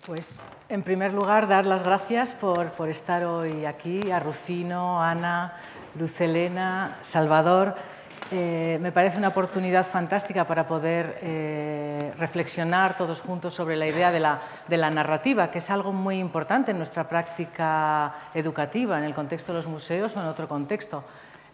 Pues, en primer lugar, dar las gracias por estar hoy aquí, a Rufino, Ana, Luz Helena, Salvador. Me parece una oportunidad fantástica para poder reflexionar todos juntos sobre la idea de la narrativa, que es algo muy importante en nuestra práctica educativa, en el contexto de los museos o en otro contexto,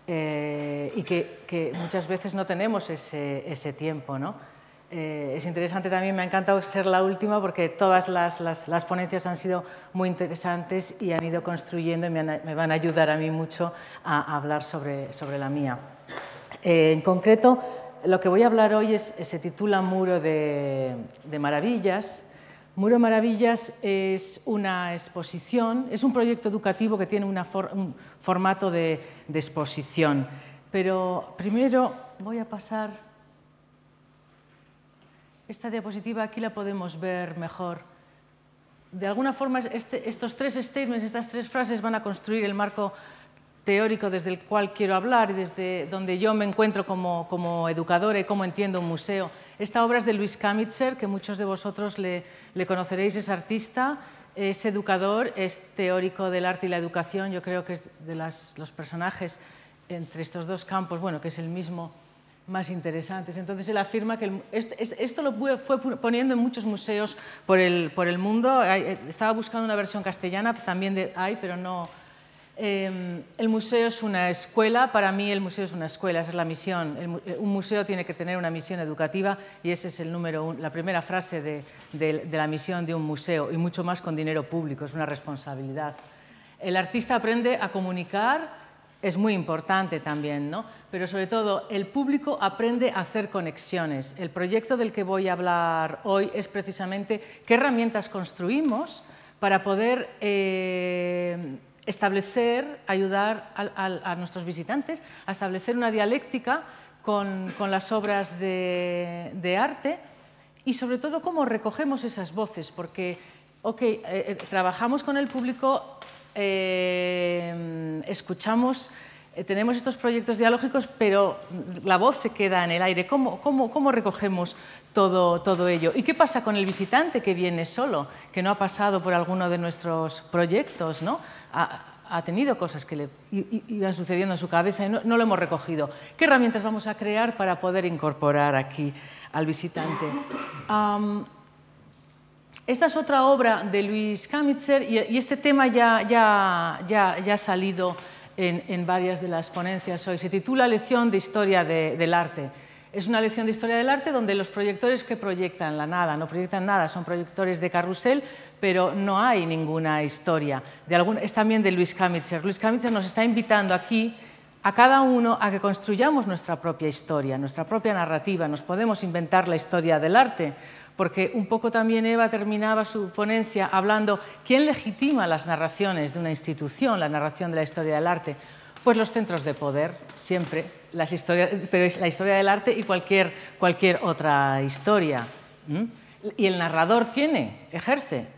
y que muchas veces no tenemos ese tiempo, ¿no? Es interesante también, me ha encantado ser la última porque todas las ponencias han sido muy interesantes y han ido construyendo y me van a ayudar a mí mucho a hablar sobre la mía. En concreto, lo que voy a hablar hoy se titula Muro de Maravillas. Muro de Maravillas es una exposición, es un proyecto educativo que tiene un formato de exposición. Pero primero voy a pasar... Esta diapositiva aquí la podemos ver mejor. De alguna forma, estos tres statements, estas tres frases van a construir el marco teórico desde el cual quiero hablar y desde donde yo me encuentro como educadora y cómo entiendo un museo. Esta obra es de Luis Kamitzer, que muchos de vosotros le conoceréis, es artista, es educador, es teórico del arte y la educación. Yo creo que es de los personajes entre estos dos campos, bueno, que es el mismo, más interesantes. Entonces él afirma que esto lo fue poniendo en muchos museos por el mundo. Estaba buscando una versión castellana, también hay, pero no. El museo es una escuela, para mí el museo es una escuela, esa es la misión. Un museo tiene que tener una misión educativa y ese es la primera frase de la misión de un museo, y mucho más con dinero público, es una responsabilidad. El artista aprende a comunicar, es muy importante también, ¿no? Pero sobre todo el público aprende a hacer conexiones. El proyecto del que voy a hablar hoy es precisamente qué herramientas construimos para poder ayudar a nuestros visitantes a establecer una dialéctica con las obras de arte y sobre todo cómo recogemos esas voces, porque trabajamos con el público, escuchamos, tenemos estos proyectos dialógicos, pero la voz se queda en el aire. ¿Cómo recogemos todo ello? ¿Y qué pasa con el visitante que viene solo, que no ha pasado por alguno de nuestros proyectos, ¿no? Ha tenido cosas que le iban sucediendo en su cabeza y no lo hemos recogido? ¿Qué herramientas vamos a crear para poder incorporar aquí al visitante? Esta es otra obra de Luis Kamitzer y este tema ya ha salido en varias de las ponencias hoy. Se titula Lección de Historia del Arte. Es una lección de historia del arte donde los proyectores que proyectan la nada, no proyectan nada, son proyectores de carrusel, pero no hay ninguna historia. Es también de Luis Kamitzer. Luis Kamitzer nos está invitando aquí a cada uno a que construyamos nuestra propia historia, nuestra propia narrativa. Nos podemos inventar la historia del arte, porque un poco también Eva terminaba su ponencia hablando ¿quién legitima las narraciones de una institución, la narración de la historia del arte? Pues los centros de poder, siempre, pero es la historia del arte y cualquier otra historia. Y el narrador ejerce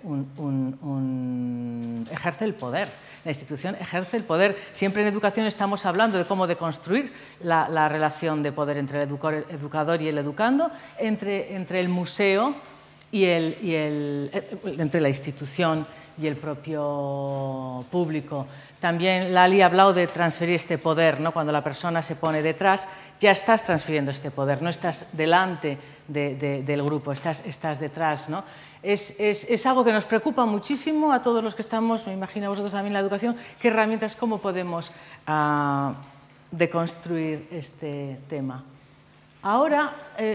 el poder. La institución ejerce el poder. Siempre en educación estamos hablando de cómo deconstruir la relación de poder entre el educador y el educando, entre el museo y entre la institución y el propio público. También Lali ha hablado de transferir este poder, ¿no? Cuando la persona se pone detrás, ya estás transfiriendo este poder, no estás delante del grupo, estás detrás, ¿no? Es algo que nos preocupa muchísimo a todos los que estamos, me imagino a vosotros también en la educación, qué herramientas, cómo podemos deconstruir este tema. Ahora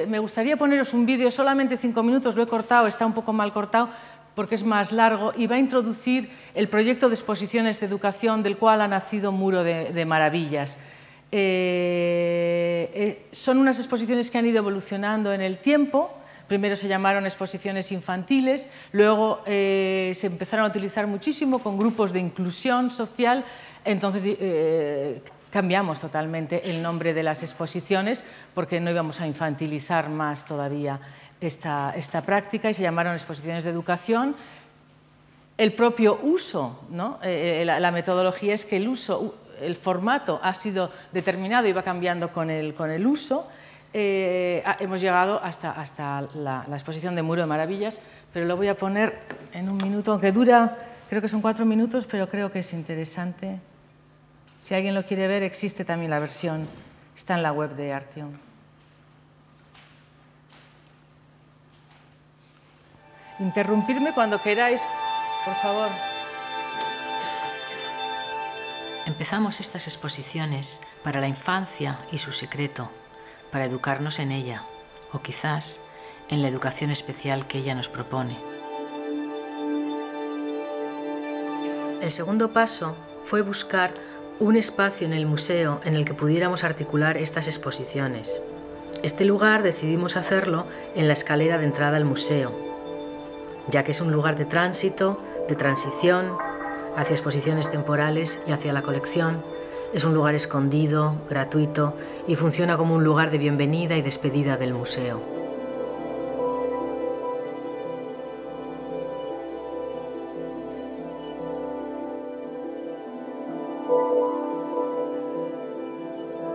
me gustaría poneros un vídeo, solamente 5 minutos, lo he cortado, está un poco mal cortado porque es más largo y va a introducir el proyecto de exposiciones de educación del cual ha nacido Muro de Maravillas. Son unas exposiciones que han ido evolucionando en el tiempo. Primero se llamaron exposiciones infantiles, luego se empezaron a utilizar muchísimo con grupos de inclusión social, entonces cambiamos totalmente el nombre de las exposiciones porque no íbamos a infantilizar más todavía esta práctica y se llamaron exposiciones de educación. El propio uso, ¿no? La metodología es que el formato ha sido determinado y va cambiando con el uso. Hemos llegado hasta la exposición de Muro de Maravillas, pero lo voy a poner en un minuto, aunque dura, creo que son 4 minutos, pero creo que es interesante. Si alguien lo quiere ver, existe también la versión, está en la web de Artium. Interrumpirme cuando queráis, por favor. Empezamos estas exposiciones para la infancia y su secreto, para educarnos en ella, o quizás en la educación especial que ella nos propone. El segundo paso fue buscar un espacio en el museo en el que pudiéramos articular estas exposiciones. Este lugar decidimos hacerlo en la escalera de entrada al museo, ya que es un lugar de tránsito, de transición, hacia exposiciones temporales y hacia la colección. Es un lugar escondido, gratuito y funciona como un lugar de bienvenida y despedida del museo.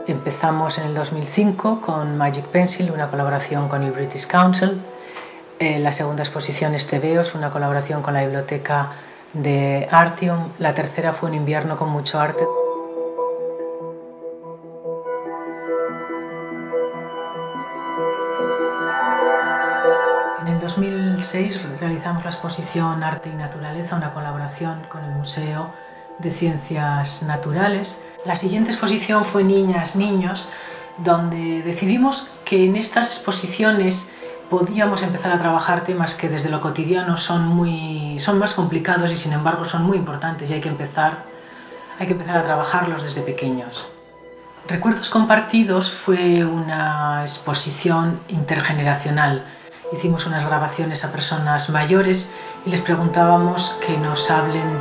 Empezamos en el 2005 con Magic Pencil, una colaboración con el British Council. La segunda exposición es Tebeos, una colaboración con la biblioteca de Artium. La tercera fue Un invierno con mucho arte. En el 2006 realizamos la exposición Arte y Naturaleza, una colaboración con el Museo de Ciencias Naturales. La siguiente exposición fue Niñas, Niños, donde decidimos que en estas exposiciones podíamos empezar a trabajar temas que desde lo cotidiano son más complicados y sin embargo son muy importantes y hay que empezar a trabajarlos desde pequeños. Recuerdos compartidos fue una exposición intergeneracional. Hicimos unas grabaciones a personas mayores y les preguntábamos que nos hablen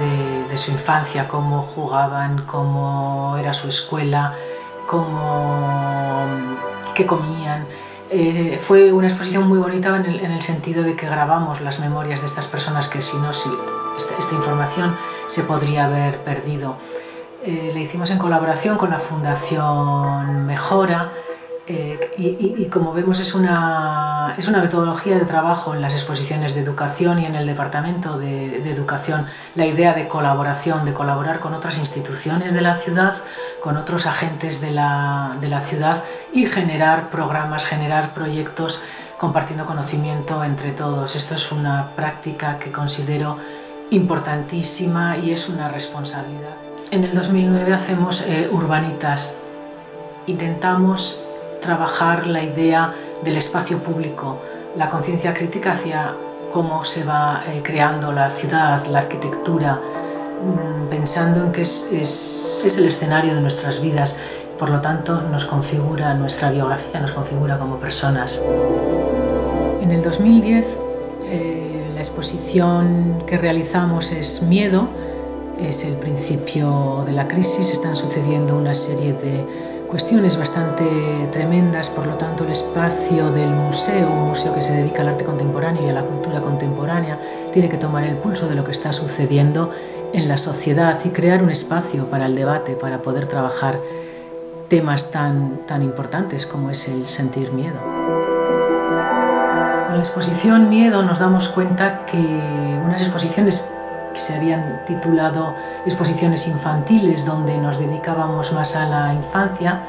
de su infancia, cómo jugaban, cómo era su escuela, qué comían. Fue una exposición muy bonita en el sentido de que grabamos las memorias de estas personas que si no, esta información se podría haber perdido. La hicimos en colaboración con la Fundación Mejora y como vemos es una metodología de trabajo en las exposiciones de educación y en el departamento de educación, la idea de colaboración, de colaborar con otras instituciones de la ciudad, con otros agentes de la ciudad y generar programas, generar proyectos compartiendo conocimiento entre todos. Esto es una práctica que considero importantísima y es una responsabilidad. En el 2009 hacemos Urbanitas. Intentamos trabajar la idea del espacio público, la conciencia crítica hacia cómo se va creando la ciudad, la arquitectura, pensando en que es el escenario de nuestras vidas, por lo tanto nos configura nuestra biografía, nos configura como personas. En el 2010 la exposición que realizamos es Miedo, es el principio de la crisis, están sucediendo una serie de cuestiones bastante tremendas, por lo tanto el espacio del museo, un museo que se dedica al arte contemporáneo y a la cultura contemporánea, tiene que tomar el pulso de lo que está sucediendo en la sociedad y crear un espacio para el debate, para poder trabajar temas tan importantes como es el sentir miedo. Con la exposición Miedo nos damos cuenta que unas exposiciones que se habían titulado exposiciones infantiles, donde nos dedicábamos más a la infancia,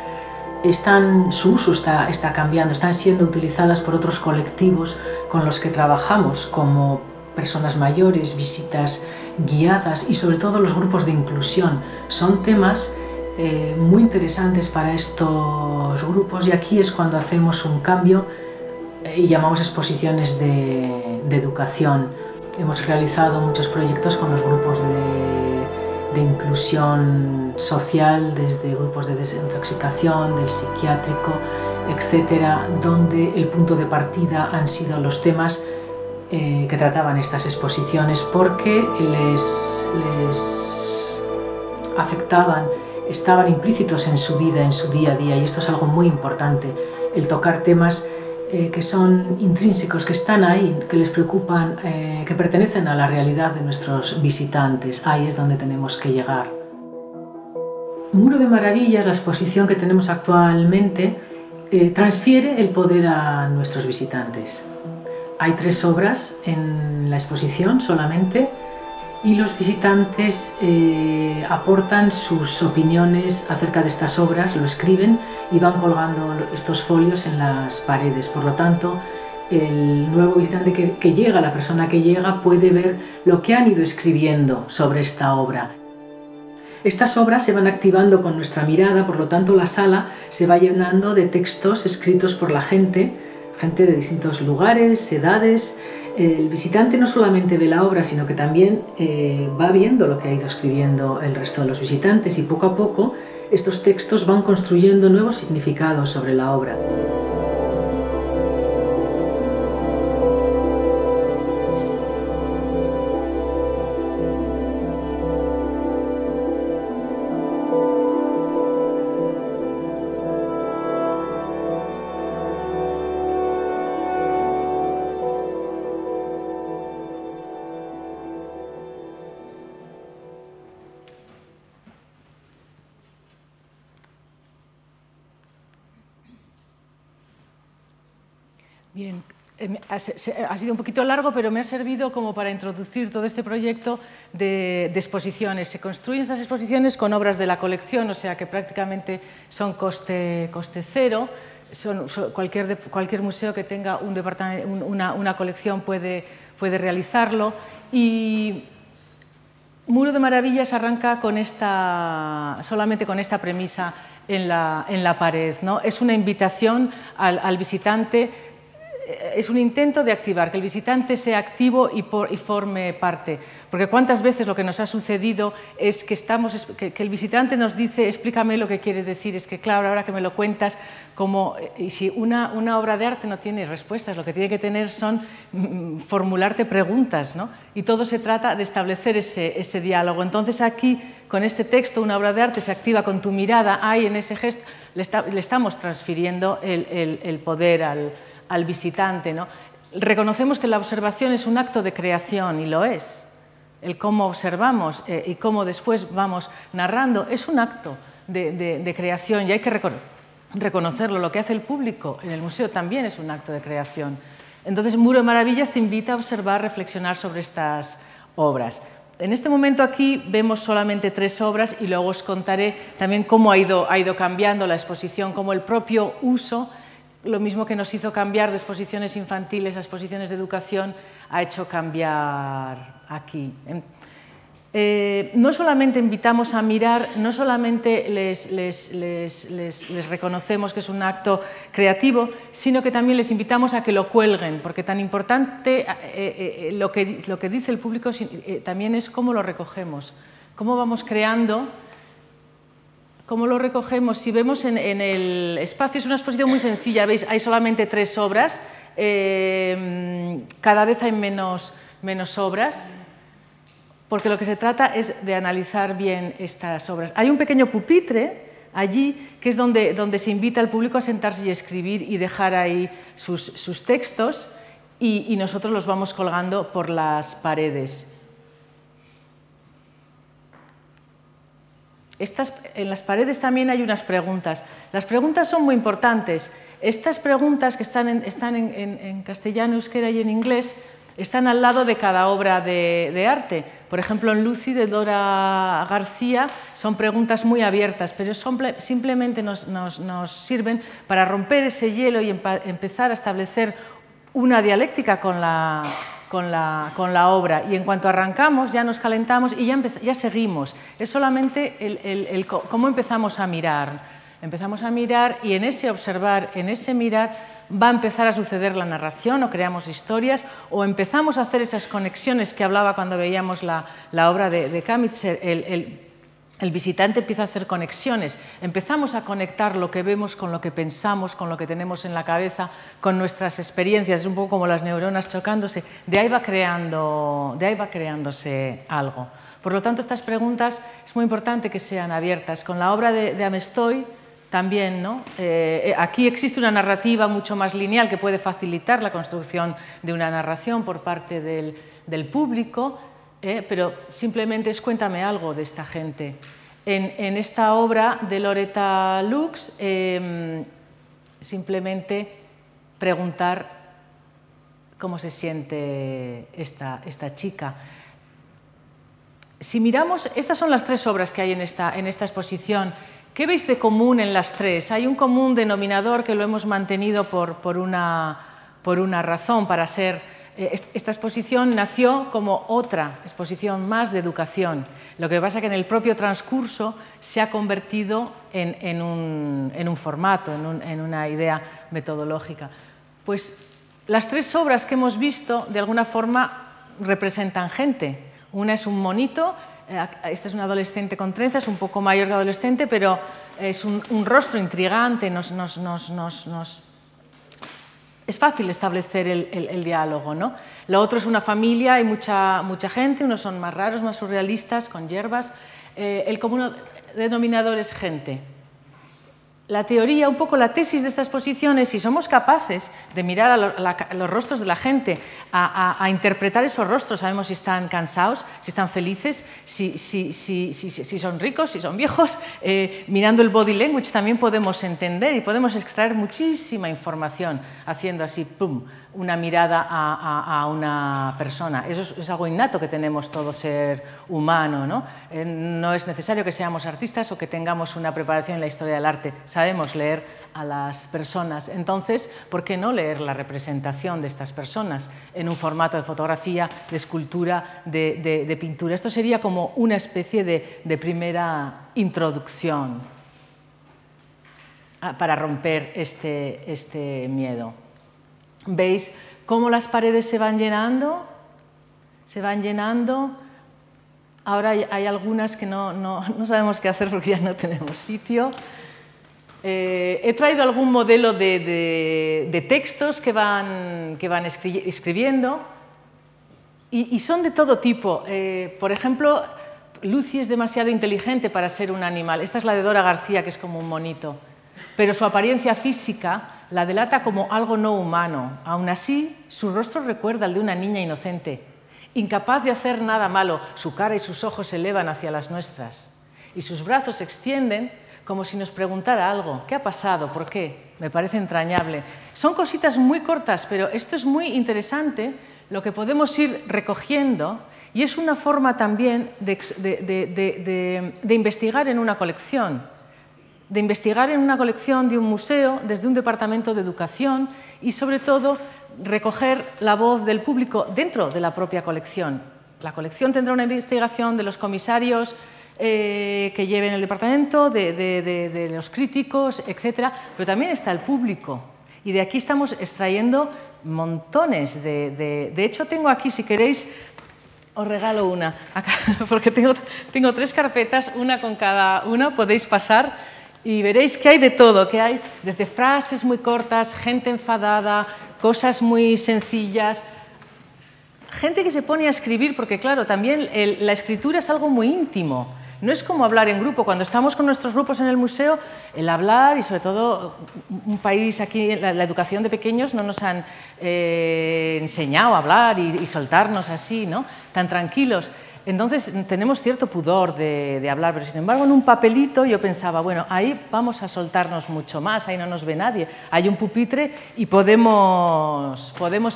su uso está cambiando, están siendo utilizadas por otros colectivos con los que trabajamos, como personas mayores, visitas guiadas y sobre todo los grupos de inclusión. Son temas muy interesantes para estos grupos y aquí es cuando hacemos un cambio y llamamos exposiciones de educación. Hemos realizado muchos proyectos con los grupos de inclusión social, desde grupos de desintoxicación, del psiquiátrico, etcétera, donde el punto de partida han sido los temas que trataban estas exposiciones porque les afectaban, estaban implícitos en su vida, en su día a día, y esto es algo muy importante, el tocar temas que son intrínsecos, que están ahí, que les preocupan, que pertenecen a la realidad de nuestros visitantes. Ahí es donde tenemos que llegar. Muro de Maravillas, la exposición que tenemos actualmente, transfiere el poder a nuestros visitantes. Hay 3 obras en la exposición solamente y los visitantes aportan sus opiniones acerca de estas obras, lo escriben y van colgando estos folios en las paredes. Por lo tanto, el nuevo visitante que llega, la persona que llega, puede ver lo que han ido escribiendo sobre esta obra. Estas obras se van activando con nuestra mirada, por lo tanto la sala se va llenando de textos escritos por la gente de distintos lugares, edades. El visitante no solamente ve la obra, sino que también va viendo lo que ha ido escribiendo el resto de los visitantes y poco a poco estos textos van construyendo nuevos significados sobre la obra. Bien, ha sido un poquito largo, pero me ha servido como para introducir todo este proyecto de exposiciones. Se construyen estas exposiciones con obras de la colección, o sea que prácticamente son coste cero. Cualquier museo que tenga una colección puede realizarlo. Y Muro de Maravillas arranca solamente con esta premisa en la pared, ¿no? Es una invitación al visitante. Es un intento de activar, que el visitante sea activo y forme parte. Porque cuántas veces lo que nos ha sucedido es que el visitante nos dice, explícame lo que quiere decir, es que claro, ahora que me lo cuentas, y si una obra de arte no tiene respuestas, lo que tiene que tener son formularte preguntas, ¿no? Y todo se trata de establecer ese diálogo. Entonces aquí, con este texto, una obra de arte se activa con tu mirada, ahí en ese gesto le estamos transfiriendo el poder al visitante, ¿no? Reconocemos que la observación es un acto de creación, y lo es. El cómo observamos y cómo después vamos narrando es un acto de creación, y hay que reconocerlo. Lo que hace el público en el museo también es un acto de creación. Entonces, Muro de Maravillas te invita a observar, reflexionar sobre estas obras. En este momento aquí vemos solamente 3 obras y luego os contaré también cómo ha ido cambiando la exposición, cómo el propio uso, lo mismo que nos hizo cambiar de exposiciones infantiles a exposiciones de educación, ha hecho cambiar aquí. No solamente invitamos a mirar, no solamente les reconocemos que es un acto creativo, sino que también les invitamos a que lo cuelguen, porque tan importante lo que dice el público también es cómo lo recogemos, cómo vamos creando. ¿Cómo lo recogemos? Si vemos en el espacio, es una exposición muy sencilla, ¿veis? Hay solamente 3 obras, cada vez hay menos obras, porque lo que se trata es de analizar bien estas obras. Hay un pequeño pupitre allí, que es donde se invita al público a sentarse y escribir y dejar ahí sus textos, y nosotros los vamos colgando por las paredes. En las paredes también hay unas preguntas. Las preguntas son muy importantes. Estas preguntas, que están en castellano, euskera y en inglés, están al lado de cada obra de arte. Por ejemplo, en Lucy, de Dora García, son preguntas muy abiertas, pero simplemente nos sirven para romper ese hielo y empezar a establecer una dialéctica con la obra, y en cuanto arrancamos ya nos calentamos y ya seguimos. Es solamente cómo empezamos a mirar. Empezamos a mirar, y en ese observar, en ese mirar, va a empezar a suceder la narración, o creamos historias, o empezamos a hacer esas conexiones que hablaba cuando veíamos la obra de Kamitzer. El visitante empieza a hacer conexiones, empezamos a conectar lo que vemos con lo que pensamos, con lo que tenemos en la cabeza, con nuestras experiencias, es un poco como las neuronas chocándose, de ahí va creándose algo. Por lo tanto, estas preguntas es muy importante que sean abiertas. Con la obra de Amestoy también, ¿no? Aquí existe una narrativa mucho más lineal que puede facilitar la construcción de una narración por parte del público, pero simplemente es cuéntame algo de esta gente. En esta obra de Loretta Lux, simplemente preguntar cómo se siente esta chica. Si miramos, estas son las tres obras que hay en esta exposición. ¿Qué veis de común en las tres? Hay un común denominador que lo hemos mantenido por una razón, para ser... Esta exposición nació como otra exposición más de educación. Lo que pasa es que en el propio transcurso se ha convertido en un formato, en una idea metodológica. Pues las tres obras que hemos visto, de alguna forma, representan gente. Una es un monito, esta es una adolescente con trenzas, un poco mayor que adolescente, pero es un rostro intrigante, es fácil establecer el diálogo, ¿no? Lo otro es una familia, hay mucha gente, unos son más raros, más surrealistas, con hierbas. El común denominador es gente. La teoría, un poco la tesis de esta exposición es si somos capaces de mirar a los rostros de la gente, a interpretar esos rostros, sabemos si están cansados, si están felices, si son ricos, si son viejos, mirando el body language también podemos entender y podemos extraer muchísima información haciendo así, pum, una mirada a una persona. Eso es algo innato que tenemos todo ser humano, ¿no? No es necesario que seamos artistas o que tengamos una preparación en la historia del arte. Sabemos leer a las personas. Entonces, ¿por qué no leer la representación de estas personas en un formato de fotografía, de escultura, de pintura? Esto sería como una especie de primera introducción para romper este miedo. ¿Veis cómo las paredes se van llenando? Se van llenando. Ahora hay algunas que no sabemos qué hacer porque ya no tenemos sitio. He traído algún modelo de textos que van escribiendo y son de todo tipo. Por ejemplo, Lucy es demasiado inteligente para ser un animal. Esta es la de Dora García, que es como un monito. Pero su apariencia física la delata como algo no humano. Aún así, su rostro recuerda al de una niña inocente, incapaz de hacer nada malo. Su cara y sus ojos se elevan hacia las nuestras y sus brazos se extienden como si nos preguntara algo. ¿Qué ha pasado? ¿Por qué? Me parece entrañable. Son cositas muy cortas, pero esto es muy interesante, lo que podemos ir recogiendo, y es una forma también de investigar en una colección. De investigar en una colección de un museo, desde un departamento de educación y, sobre todo, recoger la voz del público dentro de la propia colección. La colección tendrá una investigación de los comisarios que lleven el departamento, de los críticos, etc. Pero también está el público. Y de aquí estamos extrayendo montones de hecho, tengo aquí, si queréis, os regalo una, acá, porque tengo tres carpetas, una con cada una, podéis pasar. Y veréis que hay de todo, que hay desde frases muy cortas, gente enfadada, cosas muy sencillas, gente que se pone a escribir, porque claro, también la escritura es algo muy íntimo. No es como hablar en grupo. Cuando estamos con nuestros grupos en el museo, el hablar, y sobre todo un país aquí, la educación de pequeños no nos han enseñado a hablar y soltarnos así, ¿no? Tan tranquilos. Entonces tenemos cierto pudor de hablar, pero sin embargo en un papelito yo pensaba, bueno, ahí vamos a soltarnos mucho más, ahí no nos ve nadie, hay un pupitre y podemos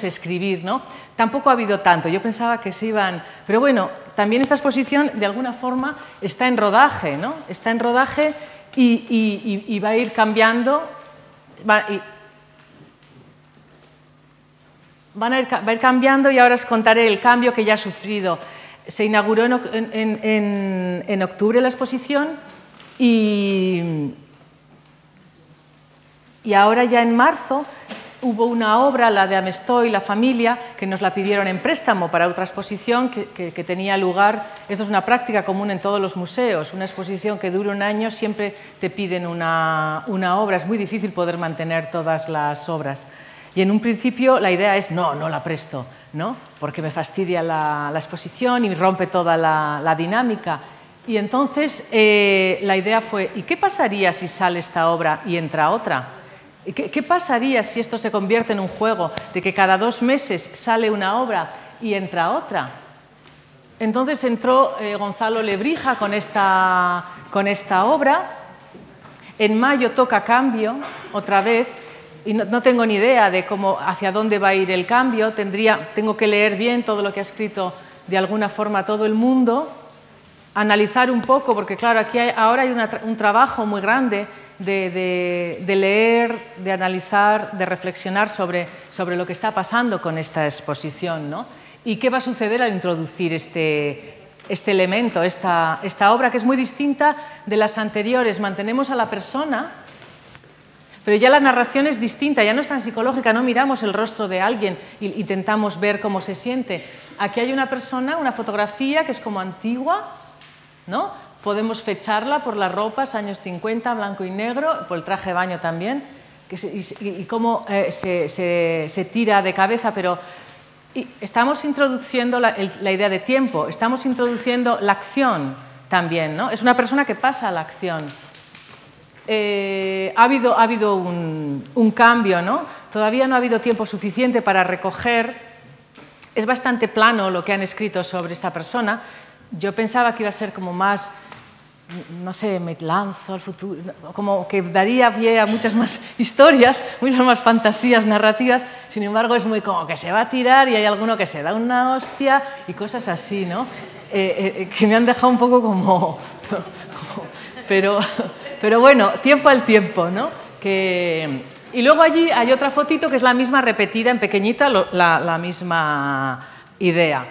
escribir, ¿no? Tampoco ha habido tanto, yo pensaba que se iban... Pero bueno, también esta exposición de alguna forma está en rodaje, ¿no? Está en rodaje y va a ir cambiando, va a ir cambiando, y ahora os contaré el cambio que ya ha sufrido. Se inauguró en octubre la exposición y ahora ya en marzo hubo una obra, la de Amestoy, la familia, que nos la pidieron en préstamo para otra exposición que tenía lugar. Esto es una práctica común en todos los museos. Una exposición que dure un año siempre te piden una obra. Es muy difícil poder mantener todas las obras. Y en un principio la idea es, no la presto, ¿no? Porque me fastidia la exposición y rompe toda la dinámica. Y entonces la idea fue, ¿y qué pasaría si sale esta obra y entra otra? ¿Qué pasaría si esto se convierte en un juego de que cada 2 meses sale una obra y entra otra? Entonces entró Gonzalo Lebrija con esta obra. En mayo toca Cambio, otra vez. y no tengo ni idea de hacia dónde va a ir el cambio. Tengo que leer bien todo lo que ha escrito de alguna forma todo el mundo, analizar un poco, porque claro, aquí ahora hay un trabajo muy grande de leer, de analizar, de reflexionar sobre lo que está pasando con esta exposición, ¿no? Y qué va a suceder al introducir este elemento, esta obra, que es muy distinta de las anteriores. Mantenemos a la persona, pero ya la narración es distinta, ya no es tan psicológica, no miramos el rostro de alguien e intentamos ver cómo se siente. Aquí hay una persona, una fotografía que es como antigua, ¿no? Podemos fecharla por las ropas, años 50, blanco y negro, por el traje de baño también, y cómo se tira de cabeza, pero estamos introduciendo la idea de tiempo, estamos introduciendo la acción también, ¿no? Es una persona que pasa a la acción. Ha habido un cambio, ¿no? Todavía no ha habido tiempo suficiente para recoger. Es bastante plano lo que han escrito sobre esta persona. Yo pensaba que iba a ser como más, no sé, me lanzo al futuro, como que daría pie a muchas más historias, muchas más fantasías narrativas. Sin embargo, es muy como que se va a tirar y hay alguno que se da una hostia y cosas así, ¿no? Que me han dejado un poco como pero bueno, tiempo al tiempo, ¿no? Y luego allí hay otra fotito que es la misma repetida en pequeñita, la misma idea,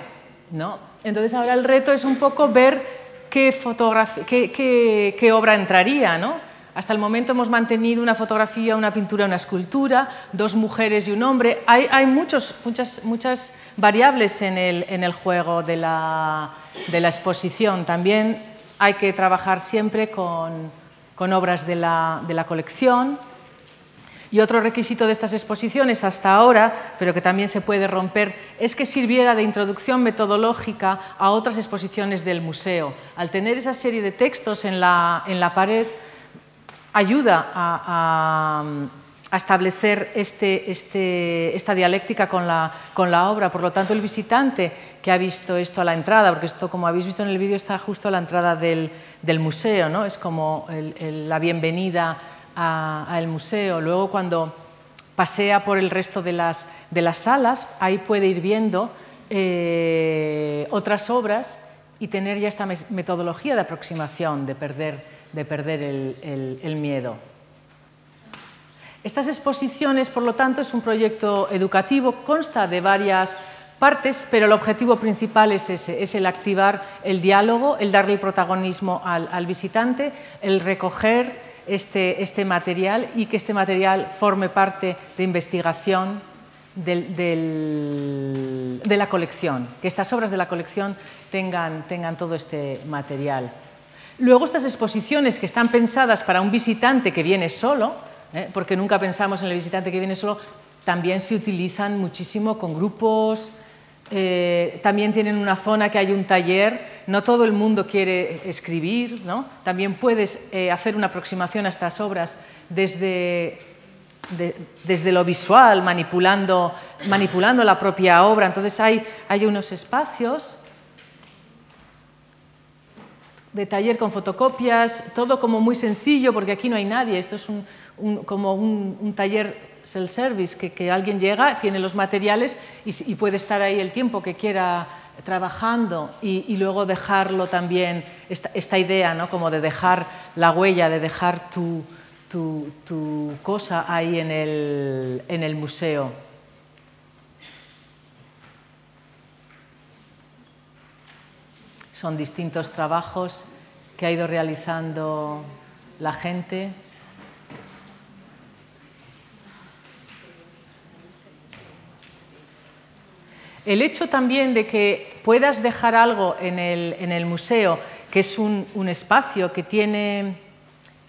¿no? Entonces ahora el reto es un poco ver qué obra entraría, ¿no? Hasta el momento hemos mantenido una fotografía, una pintura, una escultura, dos mujeres y un hombre. Hay muchas variables en el juego de la exposición. También hay que trabajar siempre con obras de la colección. Y otro requisito de estas exposiciones hasta ahora, pero que también se puede romper, es que sirviera de introducción metodológica a otras exposiciones del museo. Al tener esa serie de textos en la pared, ayuda a establecer esta dialéctica con la obra. Por lo tanto, el visitante que ha visto esto a la entrada, porque esto, como habéis visto en el vídeo, está justo a la entrada del museo, ¿no? Es como la bienvenida al museo. Luego, cuando pasea por el resto de las salas, ahí puede ir viendo otras obras y tener ya esta metodología de aproximación, de perder el miedo. Estas exposiciones, por lo tanto, es un proyecto educativo, consta de varias partes, pero el objetivo principal es ese, es el activar el diálogo, el darle el protagonismo al visitante, el recoger este material y que este material forme parte de investigación de la colección, que estas obras de la colección tengan todo este material. Luego, estas exposiciones que están pensadas para un visitante que viene solo, porque nunca pensamos en el visitante que viene solo, también se utilizan muchísimo con grupos. También tienen una zona que hay un taller. No todo el mundo quiere escribir, ¿no? También puedes hacer una aproximación a estas obras desde lo visual, manipulando la propia obra. Entonces hay unos espacios de taller con fotocopias, todo como muy sencillo, porque aquí no hay nadie. Esto es como un taller self-service, que alguien llega, tiene los materiales y puede estar ahí el tiempo que quiera trabajando y luego dejarlo también, esta idea, ¿no? Como de dejar la huella, de dejar tu cosa ahí en el museo. Son distintos trabajos que ha ido realizando la gente. El hecho también de que puedas dejar algo en el museo, que es un espacio que tiene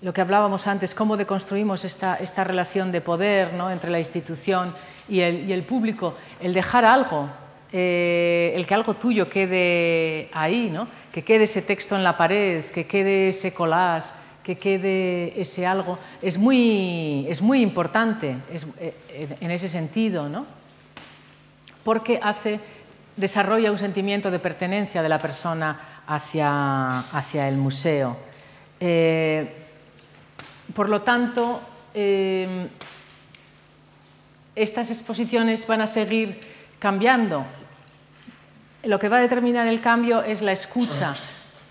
lo que hablábamos antes, cómo deconstruimos esta relación de poder, ¿no? Entre la institución y el público, el dejar algo, el que algo tuyo quede ahí, ¿no? Que quede ese texto en la pared, que quede ese collage, que quede ese algo, es muy importante en ese sentido, ¿no? Porque desarrolla un sentimiento de pertenencia de la persona hacia el museo. Por lo tanto, estas exposiciones van a seguir cambiando. Lo que va a determinar el cambio es la escucha.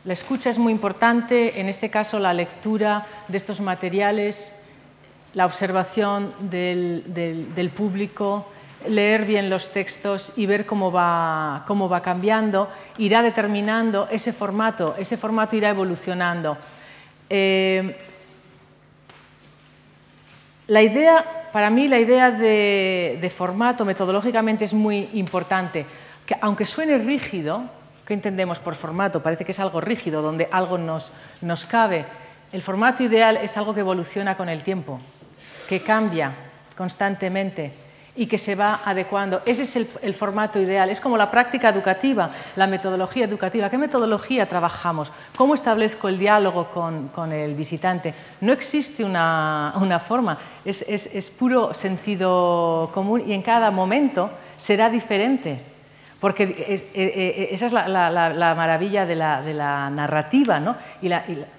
La escucha es muy importante, en este caso la lectura de estos materiales, la observación del público, leer bien los textos y ver cómo va cambiando, irá determinando ese formato irá evolucionando. Para mí la idea de formato metodológicamente es muy importante, que aunque suene rígido, ¿qué entendemos por formato? Parece que es algo rígido, donde algo nos cabe. El formato ideal es algo que evoluciona con el tiempo, que cambia constantemente y que se va adecuando. Ese es el formato ideal. Es como la práctica educativa, la metodología educativa. ¿Qué metodología trabajamos? ¿Cómo establezco el diálogo con el visitante? No existe una forma, es puro sentido común y en cada momento será diferente. Porque esa es la maravilla de la narrativa, ¿no?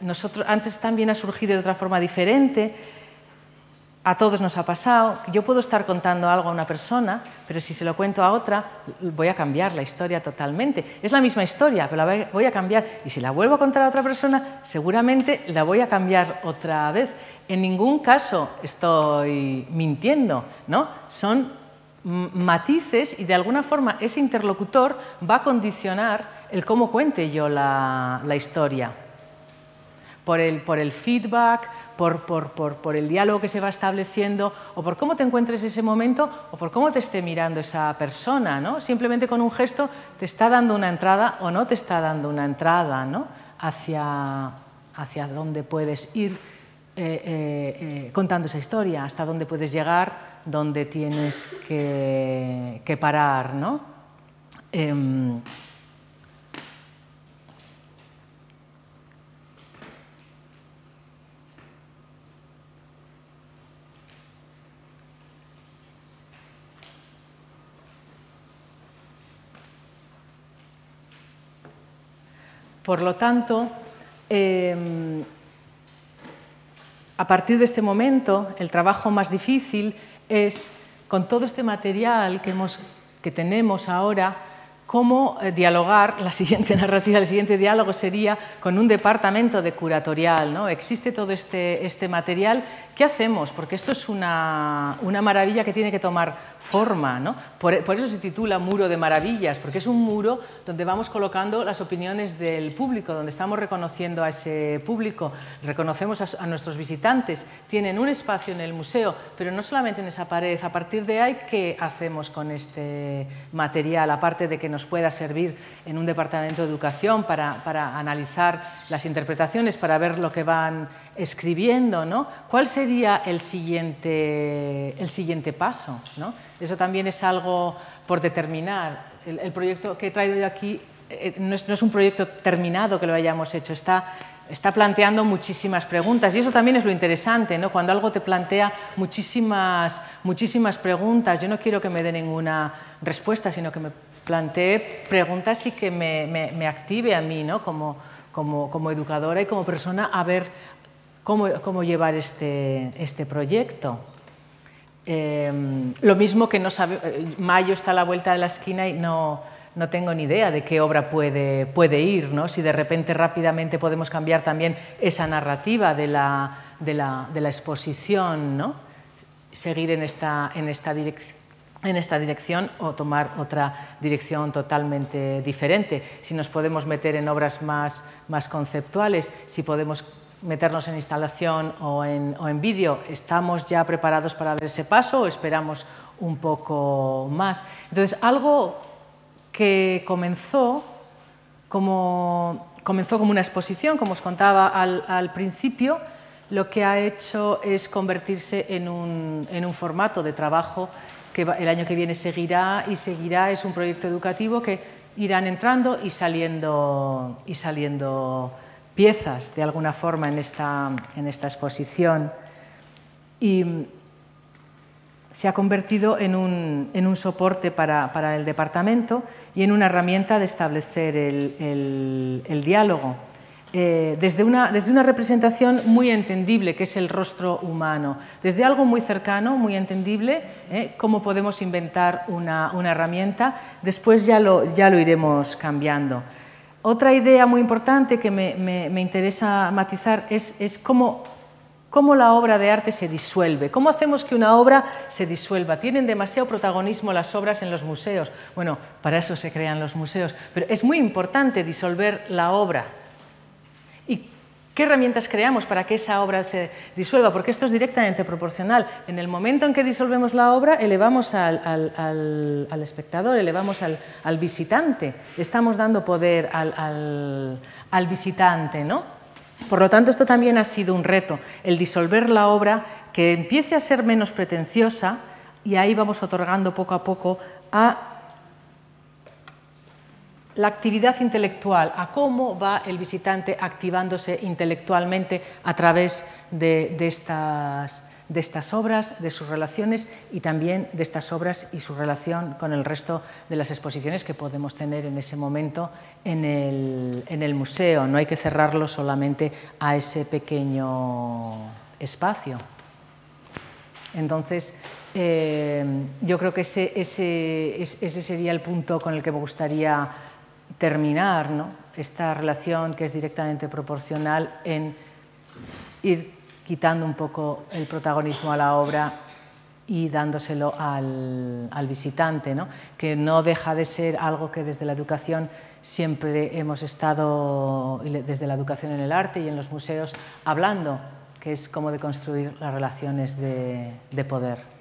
Nosotros, antes también ha surgido de otra forma diferente. A todos nos ha pasado. Yo puedo estar contando algo a una persona, pero si se lo cuento a otra, voy a cambiar la historia totalmente. Es la misma historia, pero la voy a cambiar. Y si la vuelvo a contar a otra persona, seguramente la voy a cambiar otra vez. En ningún caso estoy mintiendo, ¿no? Son matices y de alguna forma ese interlocutor va a condicionar el cómo cuente yo la historia. Por el feedback, por el diálogo que se va estableciendo o por cómo te encuentres ese momento o por cómo te esté mirando esa persona, ¿no? Simplemente con un gesto te está dando una entrada o no te está dando una entrada, ¿no? hacia dónde puedes ir contando esa historia, hasta dónde puedes llegar, dónde tienes que parar, ¿no? Por lo tanto, a partir de este momento, el trabajo más difícil es, con todo este material que tenemos ahora, cómo dialogar. La siguiente narrativa, el siguiente diálogo sería con un departamento de curatorial, ¿no? Existe todo este material. ¿Qué hacemos? Porque esto es una maravilla que tiene que tomar forma, ¿no? Por eso se titula Muro de Maravillas, porque es un muro donde vamos colocando las opiniones del público, donde estamos reconociendo a ese público, reconocemos a nuestros visitantes, tienen un espacio en el museo, pero no solamente en esa pared. A partir de ahí, ¿qué hacemos con este material? Aparte de que nos pueda servir en un departamento de educación para analizar las interpretaciones, para ver lo que van escribiendo, ¿no? ¿Cuál sería el siguiente paso, ¿no? Eso también es algo por determinar. El proyecto que he traído yo aquí no es un proyecto terminado que lo hayamos hecho, está planteando muchísimas preguntas y eso también es lo interesante, ¿no? Cuando algo te plantea muchísimas preguntas. Yo no quiero que me dé ninguna respuesta, sino que me plantee preguntas y que me active a mí, ¿no? como educadora y como persona a ver cómo llevar este proyecto. Lo mismo que no sabe, mayo está a la vuelta de la esquina y no tengo ni idea de qué obra puede ir, ¿no? Si de repente rápidamente podemos cambiar también esa narrativa de la exposición, ¿no? Seguir en esta dirección o tomar otra dirección totalmente diferente. Si nos podemos meter en obras más conceptuales, si podemos meternos en instalación o en vídeo, ¿estamos ya preparados para dar ese paso o esperamos un poco más? Entonces, algo que comenzó como una exposición, como os contaba al principio, lo que ha hecho es convertirse en un formato de trabajo que el año que viene seguirá. Es un proyecto educativo que irán entrando y saliendo piezas de alguna forma en esta exposición, y se ha convertido en un soporte para el departamento y en una herramienta de establecer el diálogo. desde una representación muy entendible, que es el rostro humano, desde algo muy cercano, muy entendible, cómo podemos inventar una herramienta, después ya lo iremos cambiando. Otra idea muy importante que me interesa matizar es cómo la obra de arte se disuelve. ¿Cómo hacemos que una obra se disuelva? Tienen demasiado protagonismo las obras en los museos. Bueno, para eso se crean los museos, pero es muy importante disolver la obra. ¿Y qué herramientas creamos para que esa obra se disuelva? Porque esto es directamente proporcional. En el momento en que disolvemos la obra, elevamos al espectador, elevamos al visitante. Estamos dando poder al visitante, ¿no? Por lo tanto, esto también ha sido un reto, el disolver la obra, que empiece a ser menos pretenciosa, y ahí vamos otorgando poco a poco a la actividad intelectual, a cómo va el visitante activándose intelectualmente a través de estas obras, de sus relaciones, y también de estas obras y su relación con el resto de las exposiciones que podemos tener en ese momento en el museo. No hay que cerrarlo solamente a ese pequeño espacio. Entonces, yo creo que ese sería el punto con el que me gustaría terminar, ¿no? Esta relación que es directamente proporcional en ir quitando un poco el protagonismo a la obra y dándoselo al visitante, ¿no? Que no deja de ser algo que desde la educación siempre hemos estado, desde la educación en el arte y en los museos, hablando, que es cómo de construir las relaciones de poder.